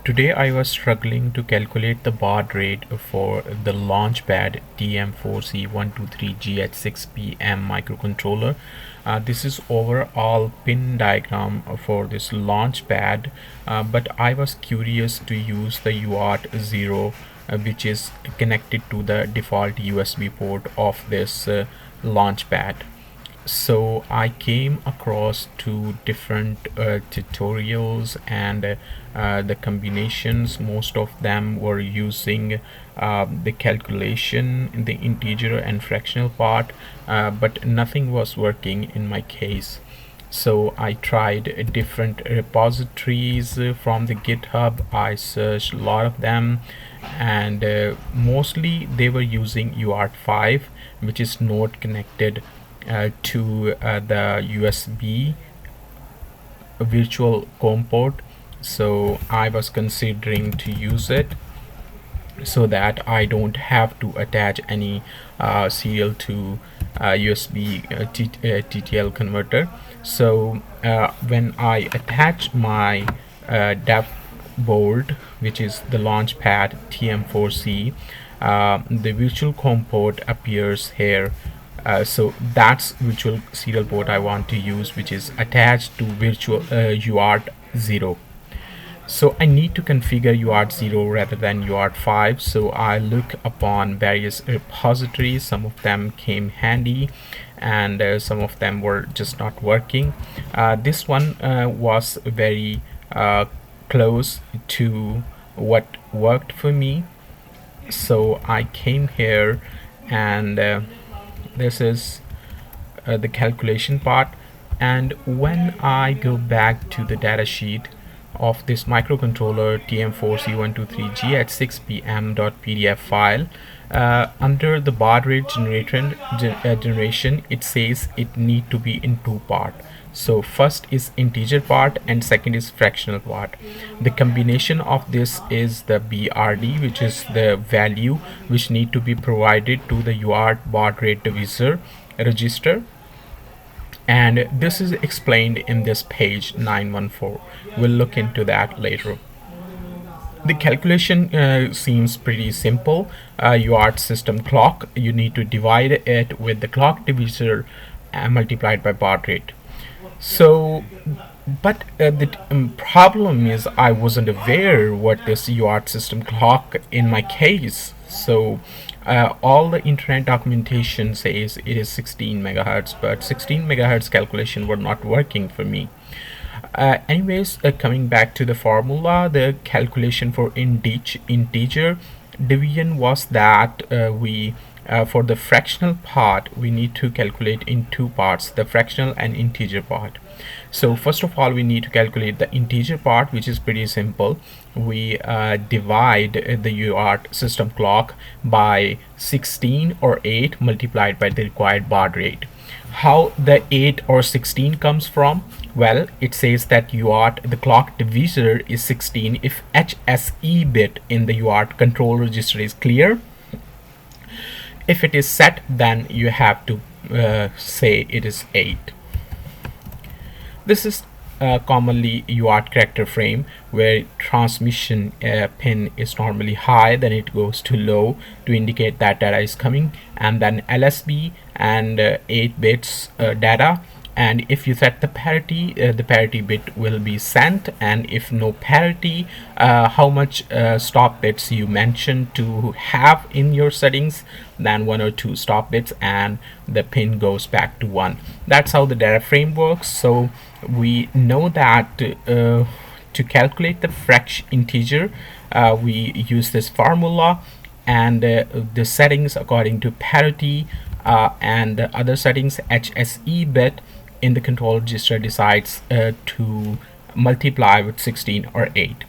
Today I was struggling to calculate the baud rate for the Launchpad TM4C123 GH6PM microcontroller. This is overall pin diagram for this Launchpad, but I was curious to use the UART 0, which is connected to the default USB port of this Launchpad. So I came across two different tutorials, and the combinations, most of them were using the calculation in the integer and fractional part, but nothing was working in my case. So I tried different repositories from the GitHub. I searched a lot of them, and mostly they were using UART 5, which is not connected to the USB virtual COM port. So I was considering to use it so that I don't have to attach any serial to USB TTL converter. So when I attach my dev board, which is the Launchpad TM4C, the virtual COM port appears here. So that's virtual serial port I want to use, which is attached to virtual UART 0. So I need to configure UART 0 rather than UART 5. So I look upon various repositories. Some of them came handy, and some of them were just not working. This one was very close to what worked for me. So I came here, and this is the calculation part. And when I go back to the datasheet of this microcontroller TM4C123 GH6PM.pdf file, under the baud rate generation, it says it need to be in two part. So first is integer part and second is fractional part. The combination of this is the BRD, which is the value which need to be provided to the UART baud rate divisor register, and this is explained in this page 914. We'll look into that later. The calculation seems pretty simple. UART system clock, you need to divide it with the clock divisor multiplied by baud rate. So but the problem is I wasn't aware what this UART system clock in my case. So all the internet documentation says it is 16 megahertz, but 16 megahertz calculation were not working for me. Anyways, coming back to the formula, the calculation for integer division was that we for the fractional part we need to calculate in two parts, the fractional and integer part. So first of all, we need to calculate the integer part, which is pretty simple. We divide the UART system clock by 16 or 8 multiplied by the required baud rate. How the 8 or 16 comes from? Well, it says that UART, the clock divisor, is 16 if HSE bit in the UART control register is clear. If it is set, then you have to say it is 8. This is commonly UART character frame, where transmission pin is normally high, then it goes to low to indicate that data is coming, and then LSB and 8 bits data. And if you set the parity bit will be sent, and if no parity, how much stop bits you mentioned to have in your settings, then 1 or 2 stop bits, and the pin goes back to 1. That's how the data frame works. So we know that to calculate the integer, we use this formula, and the settings according to parity and the other settings, HSE bit in the control register decides to multiply with 16 or 8.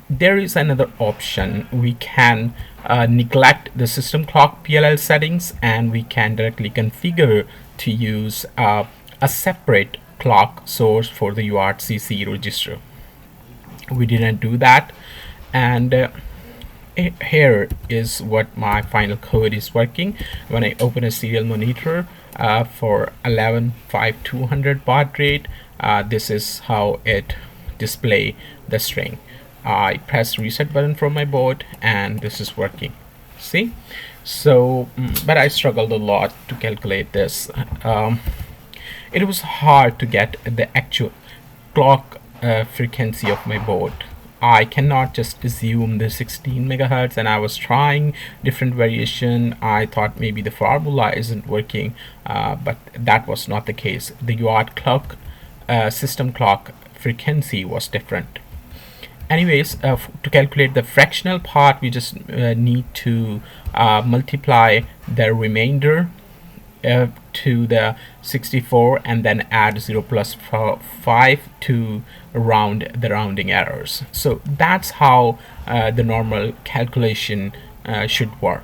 There is another option. We can neglect the system clock PLL settings, and we can directly configure to use a separate clock source for the UART CC register. We didn't do that, and here is what my final code is working. When I open a serial monitor for 115200 baud rate, this is how it display the string. I press reset button from my board and this is working. See? So but I struggled a lot to calculate this. It was hard to get the actual clock frequency of my board. I cannot just assume the 16 megahertz, and I was trying different variation. I thought maybe the formula isn't working, but that was not the case. The UART clock system clock frequency was different. Anyways, to calculate the fractional part, we just need to multiply the remainder to the 64 and then add 0 plus 5 to round the rounding errors. So that's how the normal calculation should work.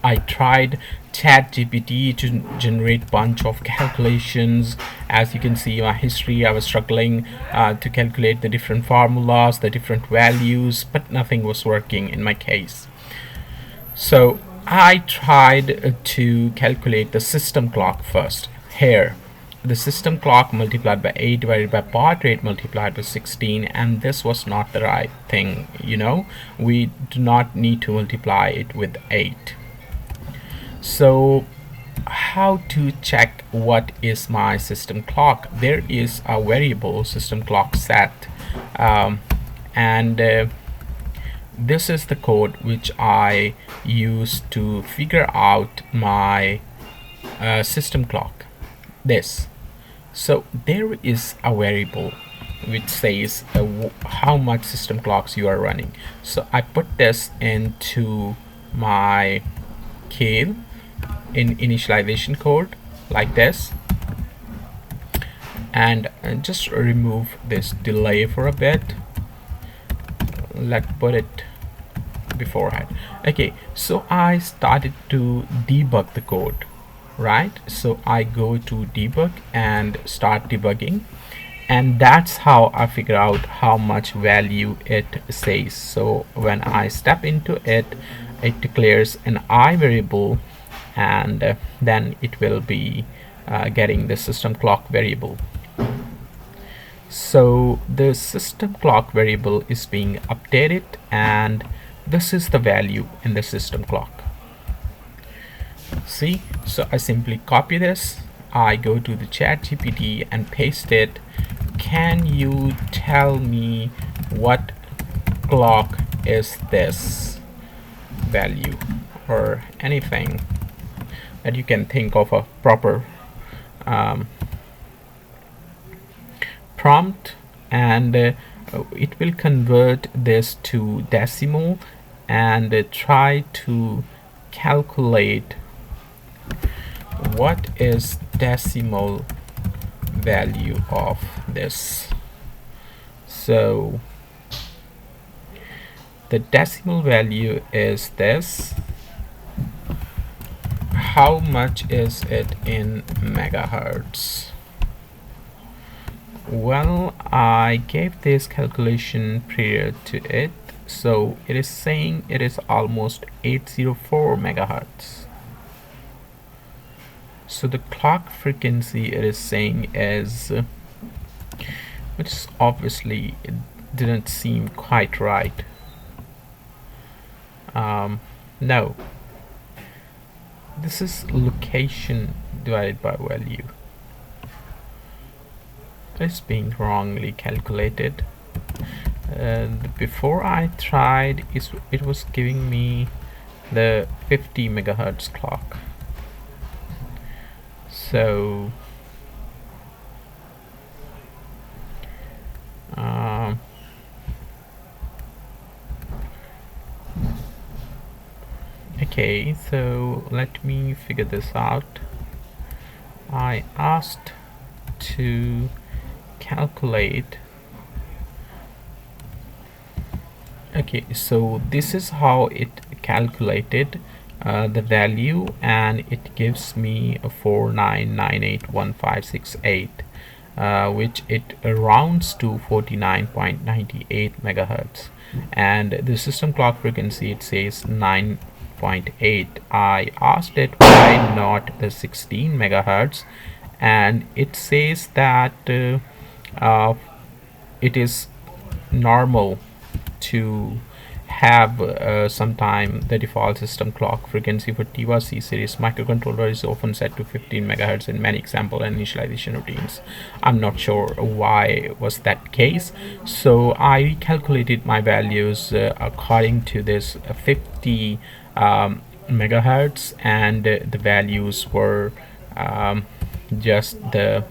I tried ChatGPT to generate bunch of calculations. As you can see in my history, I was struggling to calculate the different formulas, the different values, but nothing was working in my case. So I tried to calculate the system clock first. Here, the system clock multiplied by 8 divided by baud rate multiplied by 16, and this was not the right thing. We do not need to multiply it with 8. So how to check what is my system clock? There is a variable system clock set, and this is the code which I use to figure out my system clock. So there is a variable which says how much system clocks you are running. So I put this into my Keil in initialization code like this, and just remove this delay for a bit. Let's put it beforehand. Okay, so I started to debug the code, right? So I go to debug and start debugging, and that's how I figure out how much value it says. So when I step into it, it declares an I variable, and then it will be getting the system clock variable. So the system clock variable is being updated, and this is the value in the system clock. See, so I simply copy this, I go to the ChatGPT and paste it. Can you tell me what clock is this value, or anything that you can think of a proper prompt, and it will convert this to decimal and try to calculate what is decimal value of this. So the decimal value is this. How much is it in megahertz? Well, I gave this calculation prior to it, so it is saying it is almost 804 megahertz. So the clock frequency it is saying is, which obviously it didn't seem quite right. No, this is location divided by value. It's being wrongly calculated. Before I tried, it was giving me the 50 megahertz clock. So okay, so let me figure this out. I asked to calculate. Okay, so this is how it calculated the value, and it gives me a 49981568, which it rounds to 49.98 megahertz, and the system clock frequency it says 9.8. I asked it why not the 16 megahertz, and it says that it is normal to have sometime the default system clock frequency for Tiva C series microcontroller is often set to 15 megahertz in many example and initialization routines. I'm not sure why was that case, so I calculated my values according to this 50 megahertz, and the values were just the,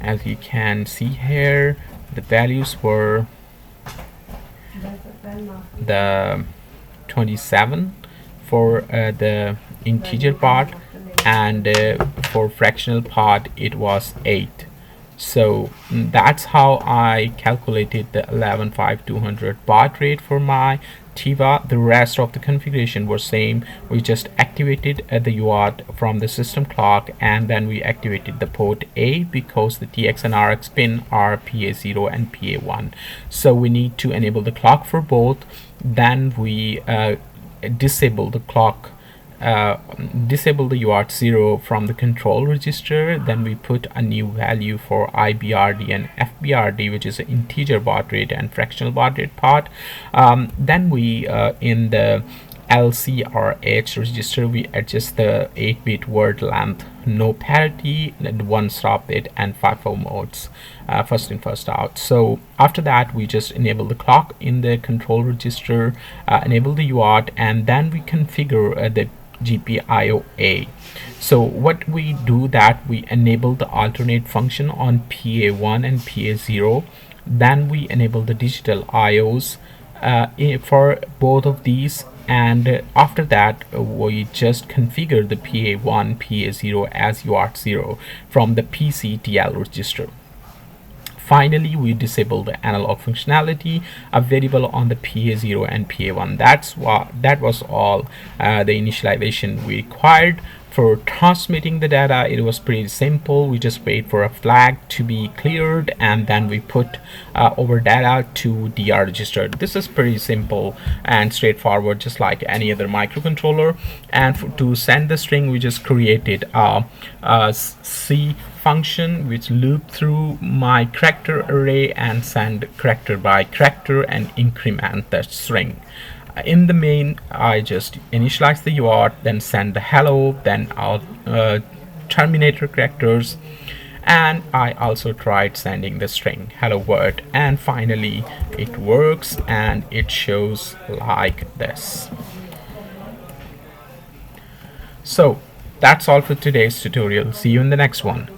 as you can see here, the values were the 27 for the integer part, and for fractional part it was 8. So that's how I calculated the 115200 baud rate for my Tiva. The rest of the configuration was same. We just activated the UART from the system clock, and then we activated the port A because the TX and RX pin are PA0 and PA1. So we need to enable the clock for both. Then we disable the clock, disable the UART 0 from the control register. Then we put a new value for IBRD and FBRD, which is an integer baud rate and fractional baud rate part. Then we in the LCRH register we adjust the 8-bit word length, no parity, one stop bit, and FIFO modes, first in first out. So after that we just enable the clock in the control register, enable the UART, and then we configure the GPIO-A. So what we do that we enable the alternate function on PA1 and PA0. Then we enable the digital IOs for both of these, and after that we just configure the PA1 PA0 as UART 0 from the PCTL register. Finally, we disable the analog functionality available on the PA0 and PA1. That was all the initialization we required. For transmitting the data, it was pretty simple. We just wait for a flag to be cleared, and then we put over data to DR register. This is pretty simple and straightforward, just like any other microcontroller. And to send the string, we just created a C function which loop through my character array and send character by character and increment the string. In the main, I just initialize the UART, then send the hello, then I'll terminator characters, and I also tried sending the string hello world, and finally it works and it shows like this. So that's all for today's tutorial. See you in the next one.